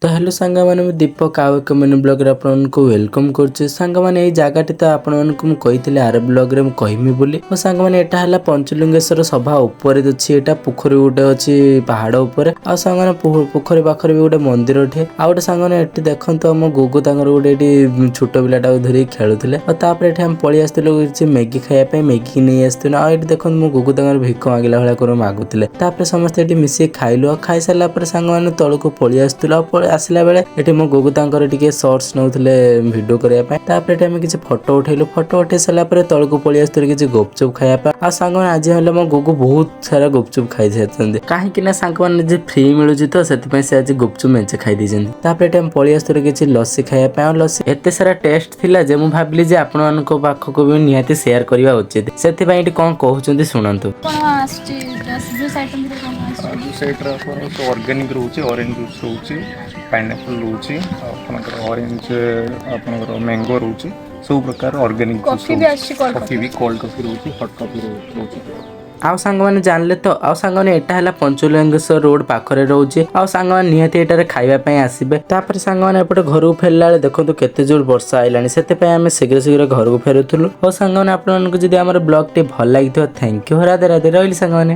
तो हेलो सांग मैंने दीपक आउ एक मिनी ब्लॉग रे आपको वेलकम करछे। सांग मैंने ये जगहटी तो आपको कही आर ब्लॉग रे कहमी बोली और सांग मैंने एटा हला पंचलिंगेश्वर सभा ऊपर अछि। एटा पोखरी गोटे अछि पहाड़ ऊपर आ सांग मैंने पोखरी पाखरे भी गोटे मंदिर ठे आ गोटे सांग मैंने एटी देखंतो हम गुगु तांगर गोटे एटी छोट पिलाटा धरि खेलुथिले और तापर एठी हम पळि आस्तिलु किछि मैगी खाया पे मैगी नै आस्तिनु आ एटी देखन मो गुगु तांगर भिख मागिला भला कर मागुथिले। तापर समस्त एटी मिसी खाइलु खाइ साला पर सांग मैंने तळको पळि आस्तिलु आसला बेले एठी मो गोगु तांकर टिके शॉर्ट्स नउथिले वीडियो करिया पय। तापर एठी हम किछि फोटो उठैलु फोटो उठै साला पर तळको पळि आस्तिलु किछि गुपचुप खाया पय आ सांग माने आज हले मो गोगु बहुत सारा गुपचुप खाइ छथि काहे कि ना सांग माने जे फ्री मिलुछि तो सेति पय से आज गुपचुप मेंचे खाइ दिजंती। तापर एठी हम पळि आस्तिलु किछि लस्सी खाया पय लस्सी एते सारा टेस्ट थिला जे मु भाबली जे आपण मानको पाखको भी निहाती शेयर करिवा उचित। सेति पय एठी कोन कहउछंती सुनंतु। कोन आस्छि जूस आइटम रे कोन आस्छि जूस आइटम आपन ऑर्गेनिक रहउछि ऑरेंज जूस रहउछि पाइनएप्पल रहउछि आपनकर ऑरेंज आपनकर मैंगो रहउछि सब प्रकार ऑर्गेनिक कॉफी भी आस्छि कॉफी भी कोल्ड कॉफी रहउछि हॉट कॉफी रहउछि। आउ सांग माने जानले तो आउ सांग माने एटा हला पंचलिंगेश्वर रोड पाखरे रहउछि आउ सांग माने निहाती एटारे खाइबा पय आसीबे। तापर सांग माने एपटे घरु फेरला बेले देखंतु केते जोर वर्षा आइलानी सेते पय हमें शीघ्र शीघ्र घरु फेरुथुलु। ओ सांग माने आपन को जदी हमर ब्लॉग टी भल लागितो थैंक यू राधे राधे रहली सांग माने।